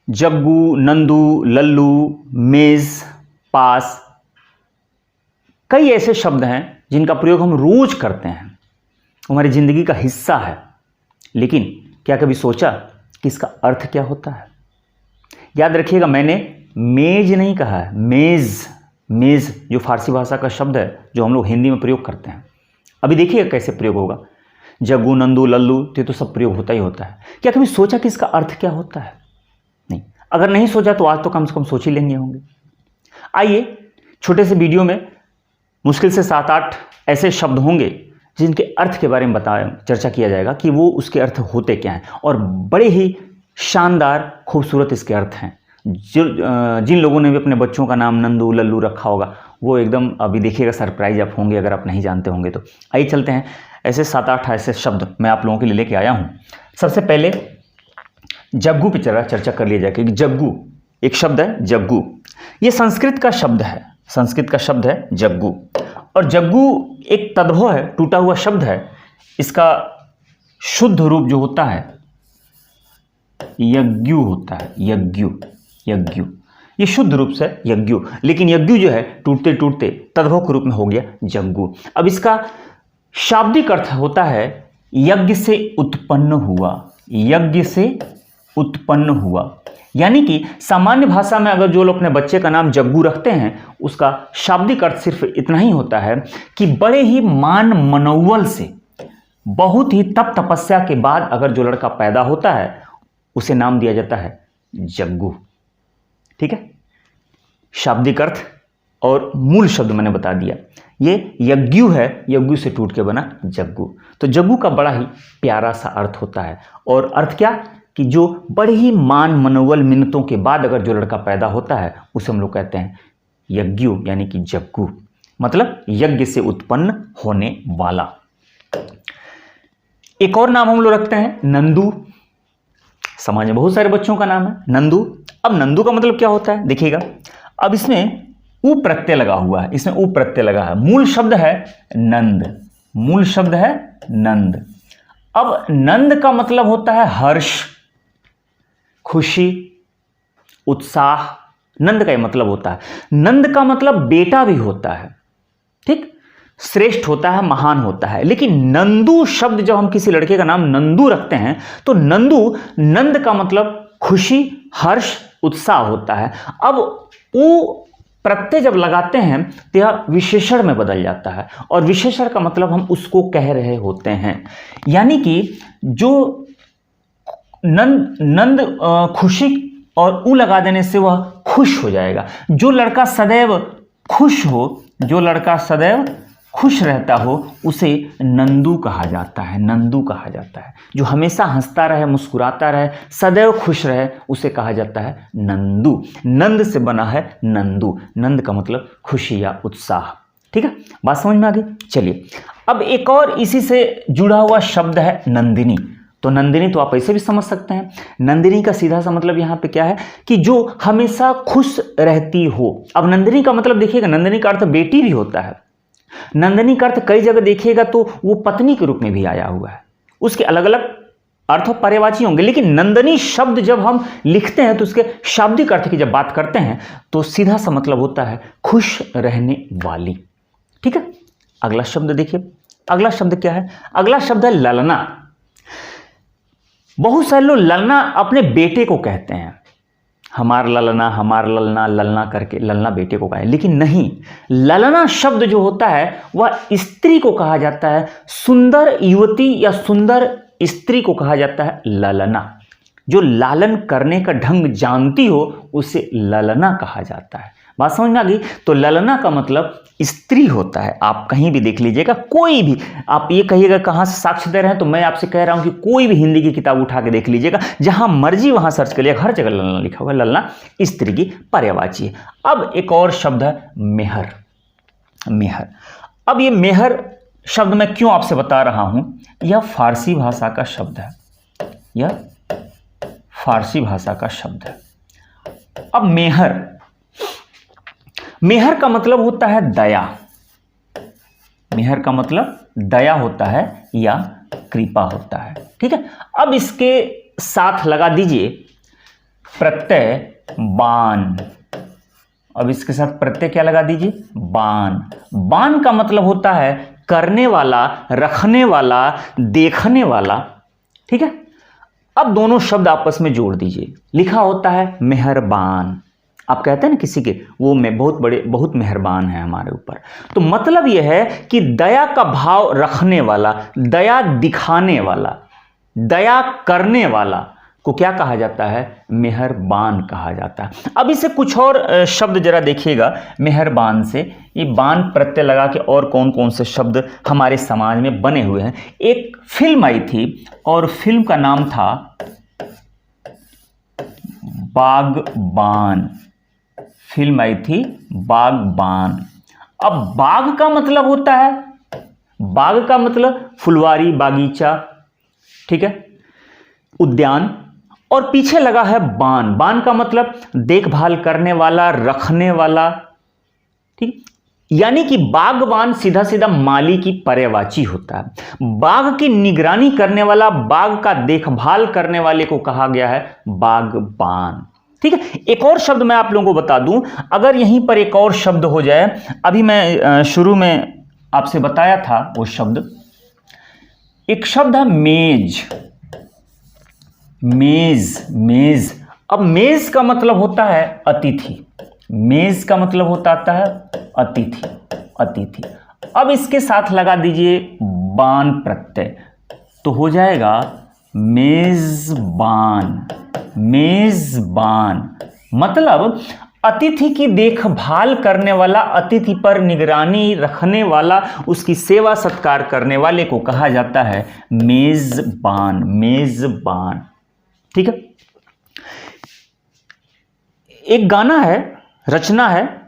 जग्गू, नंदू, लल्लू, मेज, पास, कई ऐसे शब्द हैं जिनका प्रयोग हम रोज करते हैं, हमारी जिंदगी का हिस्सा है। लेकिन क्या कभी सोचा कि इसका अर्थ क्या होता है? याद रखिएगा, मैंने मेज नहीं कहा है, मेज। मेज जो फारसी भाषा का शब्द है जो हम लोग हिंदी में प्रयोग करते हैं। अभी देखिएगा कैसे प्रयोग होगा। जग्गू, नंदू, लल्लू, तो सब प्रयोग होता ही होता है। क्या कभी सोचा कि इसका अर्थ क्या होता है? नहीं। अगर नहीं सोचा तो आज तो कम से कम सोच ही लेंगे होंगे। आइए छोटे से वीडियो में मुश्किल से 7-8 ऐसे शब्द होंगे जिनके अर्थ के बारे में चर्चा किया जाएगा कि वो उसके अर्थ होते क्या हैं, और बड़े ही शानदार खूबसूरत इसके अर्थ हैं। जिन लोगों ने भी अपने बच्चों का नाम नंदू, लल्लू रखा होगा वो एकदम अभी देखिएगा सरप्राइज आप होंगे अगर आप नहीं जानते होंगे तो। आइए चलते हैं, ऐसे 7-8 ऐसे शब्द मैं आप लोगों के लिए लेके आया हूँ। सबसे पहले जग्गू पे चर्चा कर लिया जाए कि जग्गू एक शब्द है। जग्गू ये संस्कृत का शब्द है, संस्कृत का शब्द है जग्गू। और जग्गू एक तद्भव है, टूटा हुआ शब्द है। इसका शुद्ध रूप जो होता है यज्ञु होता है, यज्ञु, यज्ञु, ये शुद्ध रूप से यज्ञु। लेकिन यज्ञु जो है टूटते टूटते तद्भव के रूप में हो गया जग्गू। अब इसका शाब्दिक अर्थ होता है यज्ञ से उत्पन्न हुआ, यज्ञ से उत्पन्न हुआ। यानी कि सामान्य भाषा में अगर जो लोग अपने बच्चे का नाम जग्गू रखते हैं उसका शाब्दिक अर्थ सिर्फ इतना ही होता है कि बड़े ही मान मनोवल से, बहुत ही तप तपस्या के बाद अगर जो लड़का पैदा होता है उसे नाम दिया जाता है जग्गू। ठीक है, शाब्दिक अर्थ और मूल शब्द मैंने बता दिया। ये यज्ञु है, यज्ञु से टूट के बना जग्गू। तो जग्गू का बड़ा ही प्यारा सा अर्थ होता है। और अर्थ क्या कि जो बड़े ही मान मनोवल मिन्नतों के बाद अगर जो लड़का पैदा होता है उसे हम लोग कहते हैं यज्ञु, यानी कि जग्गू, मतलब यज्ञ से उत्पन्न होने वाला। एक और नाम हम लोग रखते हैं नंदू। समाज में बहुत सारे बच्चों का नाम है नंदू। अब नंदू का मतलब क्या होता है देखिएगा। अब इसमें उ प्रत्यय लगा हुआ है, इसमें उ प्रत्यय लगा है। मूल शब्द है नंद, मूल शब्द है नंद। अब नंद का मतलब होता है हर्ष, खुशी, उत्साह। नंद का ये मतलब होता है। नंद का मतलब बेटा भी होता है, ठीक, श्रेष्ठ होता है, महान होता है। लेकिन नंदू शब्द जब हम किसी लड़के का नाम नंदू रखते हैं तो नंदू, नंद का मतलब खुशी, हर्ष, उत्साह होता है। अब वो प्रत्यय जब लगाते हैं तो यह विशेषण में बदल जाता है, और विशेषण का मतलब हम उसको कह रहे होते हैं। यानी कि जो नंद खुशी और उ लगा देने से वह खुश हो जाएगा। जो लड़का सदैव खुश हो, जो लड़का सदैव खुश रहता हो उसे नंदू कहा जाता है, नंदू कहा जाता है। जो हमेशा हंसता रहे, मुस्कुराता रहे, सदैव खुश रहे उसे कहा जाता है नंदू। नंद से बना है नंदू। नंद का मतलब खुशी या उत्साह। ठीक है, बात समझ में आ गई। चलिए अब एक और इसी से जुड़ा हुआ शब्द है नंदिनी। तो नंदिनी तो आप ऐसे भी समझ सकते हैं। नंदिनी का सीधा सा मतलब यहाँ पे क्या है कि जो हमेशा खुश रहती हो। अब नंदिनी का मतलब देखिएगा, नंदिनी का अर्थ बेटी भी होता है। नंदिनी का अर्थ कई जगह देखिएगा तो वो पत्नी के रूप में भी आया हुआ है। उसके अलग अलग अर्थ और पर्यायवाची होंगे, लेकिन नंदिनी शब्द जब हम लिखते हैं तो उसके शाब्दिक अर्थ की जब बात करते हैं तो सीधा सा मतलब होता है खुश रहने वाली। ठीक है, अगला शब्द देखिए। अगला शब्द क्या है? अगला शब्द है ललना। बहुत सारे लोग ललना अपने बेटे को कहते हैं, हमार ललना, हमार ललना, ललना करके ललना बेटे को कहा। लेकिन नहीं, ललना शब्द जो होता है वह स्त्री को कहा जाता है। सुंदर युवती या सुंदर स्त्री को कहा जाता है ललना। जो लालन करने का ढंग जानती हो उसे ललना कहा जाता है। बात समझ में आ गई? तो ललना का मतलब स्त्री होता है। आप कहीं भी देख लीजिएगा, कोई भी, आप ये कहिएगा कहाँ से साक्ष्य दे रहे हैं, तो मैं आपसे कह रहा हूं कि कोई भी हिंदी की किताब उठा के देख लीजिएगा, जहां मर्जी वहां सर्च करिएगा, हर जगह ललना लिखा होगा। ललना स्त्री की पर्यायवाची है। अब एक और शब्द है मेहर। मेहर। अब ये मेहर शब्द मैं क्यों आपसे बता रहा हूं, यह फारसी भाषा का शब्द है, यह फारसी भाषा का शब्द है। अब मेहर, मेहर का मतलब होता है दया। मेहर का मतलब दया होता है या कृपा होता है। ठीक है, अब इसके साथ लगा दीजिए प्रत्यय बान। अब इसके साथ प्रत्यय क्या लगा दीजिए, बान। बान का मतलब होता है करने वाला, रखने वाला, देखने वाला। ठीक है, अब दोनों शब्द आपस में जोड़ दीजिए। लिखा होता है मेहरबान। आप कहते हैं ना किसी के, वो मैं बहुत मेहरबान है हमारे ऊपर, तो मतलब यह है कि दया का भाव रखने वाला, दया दिखाने वाला, दया करने वाला को क्या कहा जाता है, मेहरबान कहा जाता है। अब इसे कुछ और शब्द जरा देखिएगा मेहरबान से, ये बान प्रत्यय लगा के और कौन कौन से शब्द हमारे समाज में बने हुए हैं। एक फिल्म आई थी और फिल्म का नाम था बागबान। फिल्म आई थी बागबान। अब बाग का मतलब होता है, बाग का मतलब फुलवारी, बागीचा, ठीक है, उद्यान, और पीछे लगा है बान। बान का मतलब देखभाल करने वाला, रखने वाला। ठीक, यानी कि बागबान सीधा सीधा माली की पर्यायवाची होता है। बाग की निगरानी करने वाला, बाग का देखभाल करने वाले को कहा गया है बागबान। ठीक है, एक और शब्द मैं आप लोगों को बता दूं, अगर यहीं पर एक और शब्द हो जाए, अभी मैं शुरू में आपसे बताया था वो शब्द, एक शब्द है मेज। मेज, मेज। अब मेज का मतलब होता है अतिथि। मेज का मतलब होता है अतिथि, अतिथि। अब इसके साथ लगा दीजिए बान प्रत्यय, तो हो जाएगा मेजबान। मेजबान मतलब अतिथि की देखभाल करने वाला, अतिथि पर निगरानी रखने वाला, उसकी सेवा सत्कार करने वाले को कहा जाता है मेजबान। मेजबान। ठीक है, एक गाना है, रचना है,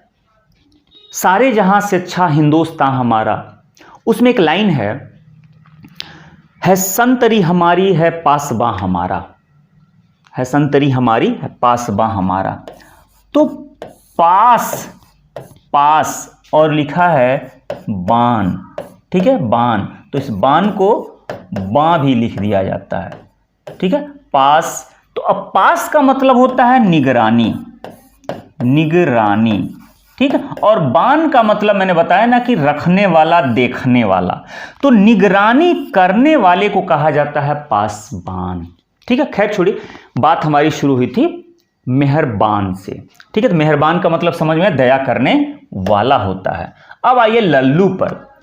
सारे जहां से अच्छा हिंदुस्तान हमारा। उसमें एक लाइन है संतरी हमारी है पासबा हमारा, है संतरी हमारी है पासबा हमारा। तो पास, पास और लिखा है बान। ठीक है, बान, तो इस बान को बां भी लिख दिया जाता है। ठीक है, पास। तो अब पास का मतलब होता है निगरानी, निगरानी। ठीक है, और बान का मतलब मैंने बताया ना कि रखने वाला, देखने वाला। तो निगरानी करने वाले को कहा जाता है पासबान। ठीक है, खैर छोड़िए, बात हमारी शुरू हुई थी मेहरबान से। ठीक है, तो मेहरबान का मतलब समझ में, दया करने वाला होता है। अब आइए लल्लू पर।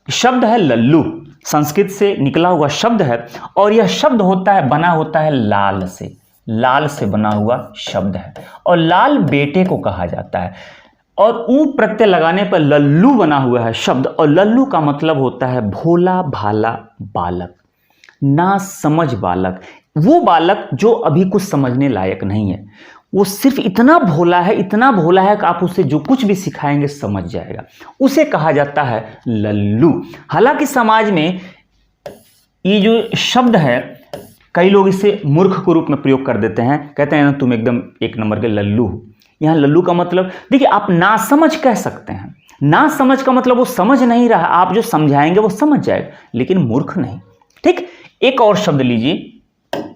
शब्द है लल्लू, संस्कृत से निकला हुआ शब्द है, और यह शब्द होता है, बना होता है लाल से। लाल से बना हुआ शब्द है, और लाल बेटे को कहा जाता है, और ऊ प्रत्यय लगाने पर लल्लू बना हुआ है शब्द। और लल्लू का मतलब होता है भोला भाला बालक, ना समझ बालक। वो बालक जो अभी कुछ समझने लायक नहीं है, वो सिर्फ इतना भोला है, इतना भोला है कि आप उसे जो कुछ भी सिखाएंगे समझ जाएगा, उसे कहा जाता है लल्लू। हालांकि समाज में ये जो शब्द है, कई लोग इसे मूर्ख के रूप में प्रयोग कर देते हैं, कहते हैं ना तुम एकदम एक नंबर के लल्लू हो। यहां लल्लू का मतलब, देखिए, आप ना समझ कह सकते हैं। ना समझ का मतलब वो समझ नहीं रहा, आप जो समझाएंगे वो समझ जाएगा, लेकिन मूर्ख नहीं। ठीक, एक और शब्द लीजिए।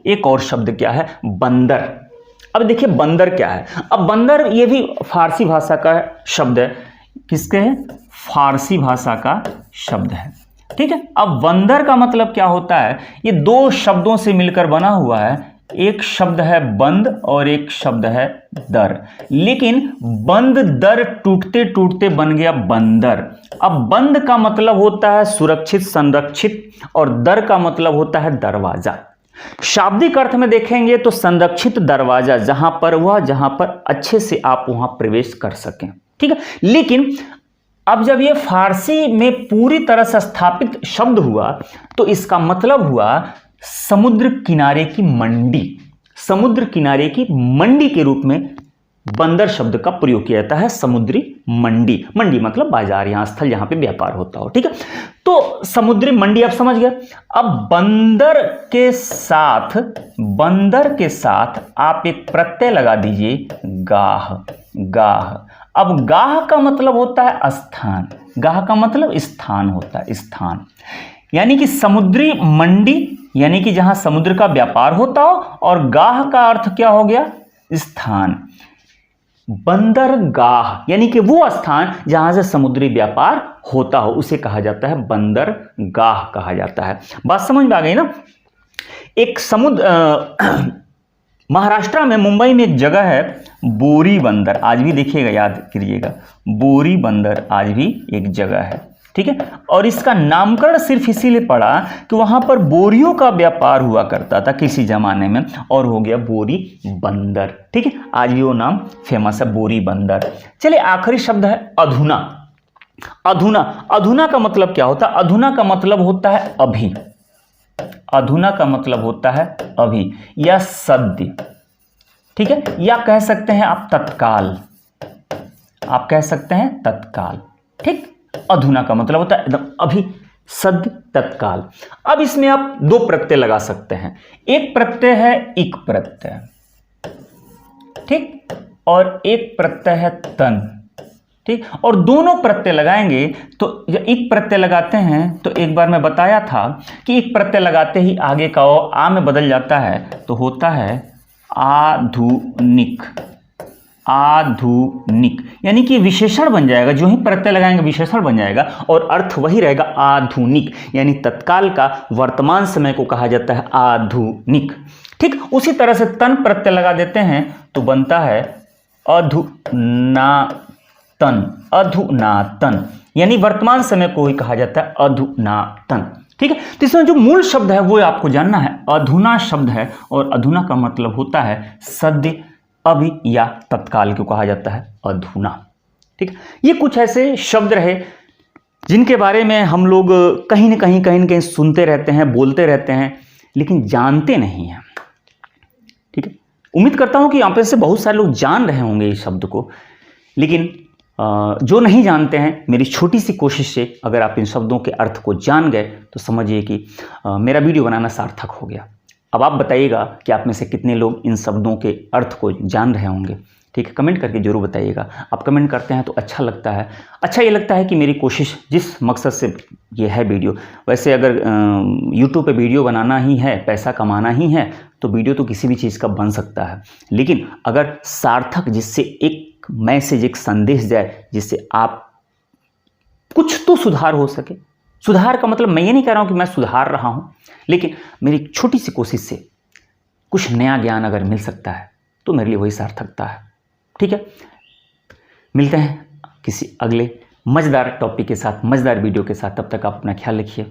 एक और शब्द क्या है, बंदर। अब देखिए बंदर क्या है। अब बंदर ये भी फारसी भाषा का शब्द है। किसके है, फारसी भाषा का शब्द है। ठीक है, अब बंदर का मतलब क्या होता है, ये दो शब्दों से मिलकर बना हुआ है। एक शब्द है बंद और एक शब्द है दर, लेकिन बंद दर टूटते टूटते बन गया बंदर। अब बंद का मतलब होता है सुरक्षित, संरक्षित, और दर का मतलब होता है दरवाजा। शाब्दिक अर्थ में देखेंगे तो संरक्षित दरवाजा, जहां पर अच्छे से आप वहां प्रवेश कर सकें। ठीक है, लेकिन अब जब ये फारसी में पूरी तरह से स्थापित शब्द हुआ, तो इसका मतलब हुआ समुद्र किनारे की मंडी। समुद्र किनारे की मंडी के रूप में बंदर शब्द का प्रयोग किया जाता है। समुद्री मंडी, मंडी मतलब बाजार, यहां स्थल जहां पे व्यापार होता हो। ठीक है, तो समुद्री मंडी आप समझ गए। अब बंदर के साथ आप एक प्रत्यय लगा दीजिए, गाह। गाह। अब गाह का मतलब होता है स्थान। गाह का मतलब स्थान होता है, स्थान। यानी कि समुद्री मंडी, यानी कि जहां समुद्र का व्यापार होता हो, और गाह का अर्थ क्या हो गया, स्थान। बंदरगाह यानी कि वो स्थान जहां से समुद्री व्यापार होता हो उसे कहा जाता है बंदरगाह कहा जाता है। बात समझ में आ गई ना। एक समुद्र महाराष्ट्र में मुंबई में एक जगह है बोरी बंदर, आज भी देखिएगा, याद कीजिएगा, बोरी बंदर आज भी एक जगह है, ठीक है। और इसका नामकरण सिर्फ इसीलिए पड़ा कि वहां पर बोरियों का व्यापार हुआ करता था किसी जमाने में, और हो गया बोरी बंदर, ठीक है। आज भी वो नाम फेमस है, बोरी बंदर। चलिए आखिरी शब्द है अधुना। अधुना, अधुना का मतलब क्या होता है? अधुना का मतलब होता है अभी। अधुना का मतलब होता है अभी या सद्य, ठीक है, या कह सकते हैं आप तत्काल, आप कह सकते हैं तत्काल, ठीक। अधुना का मतलब होता है एकदम अभी, सद्य, तत्काल। अब इसमें आप दो प्रत्यय लगा सकते हैं। एक प्रत्यय है इक प्रत्यय, ठीक, और एक प्रत्यय है तन, ठीक। और दोनों प्रत्यय लगाएंगे तो जब एक प्रत्यय लगाते हैं तो एक बार मैं बताया था कि एक प्रत्यय लगाते ही आगे का आ में बदल जाता है तो होता है आधुनिक। आधुनिक यानी कि विशेषण बन जाएगा, जो ही प्रत्यय लगाएंगे विशेषण बन जाएगा और अर्थ वही रहेगा आधुनिक, यानी तत्काल का वर्तमान समय को कहा जाता है आधुनिक, ठीक। उसी तरह से तन प्रत्यय लगा देते हैं तो बनता है अधुनातन। अधुनातन यानी वर्तमान समय को ही कहा जाता है अधुनातन, ठीक है। तो इसमें जो मूल शब्द है वो आपको जानना है। अधुना शब्द है और अधुना का मतलब होता है सद्य, अभी या तत्काल को कहा जाता है अधुना, ठीक। ये कुछ ऐसे शब्द रहे जिनके बारे में हम लोग कहीं न कहीं सुनते रहते हैं, बोलते रहते हैं, लेकिन जानते नहीं हैं, ठीक है। उम्मीद करता हूं कि यहाँ पे से बहुत सारे लोग जान रहे होंगे इस शब्द को, लेकिन जो नहीं जानते हैं, मेरी छोटी सी कोशिश से अगर आप इन शब्दों के अर्थ को जान गए तो समझिए कि मेरा वीडियो बनाना सार्थक हो गया। अब आप बताइएगा कि आप में से कितने लोग इन शब्दों के अर्थ को जान रहे होंगे, ठीक है। कमेंट करके जरूर बताइएगा। आप कमेंट करते हैं तो अच्छा लगता है। अच्छा ये लगता है कि मेरी कोशिश जिस मकसद से ये है वीडियो, वैसे अगर यूट्यूब पे वीडियो बनाना ही है, पैसा कमाना ही है, तो वीडियो तो किसी भी चीज़ का बन सकता है, लेकिन अगर सार्थक, जिससे एक मैसेज, एक संदेश जाए, जिससे आप कुछ तो सुधार हो सके। सुधार का मतलब मैं ये नहीं कह रहा हूं कि मैं सुधार रहा हूं, लेकिन मेरी छोटी सी कोशिश से कुछ नया ज्ञान अगर मिल सकता है तो मेरे लिए वही सार्थकता है, ठीक है। मिलते हैं किसी अगले मज़ेदार टॉपिक के साथ, मज़ेदार वीडियो के साथ। तब तक आप अपना ख्याल रखिए।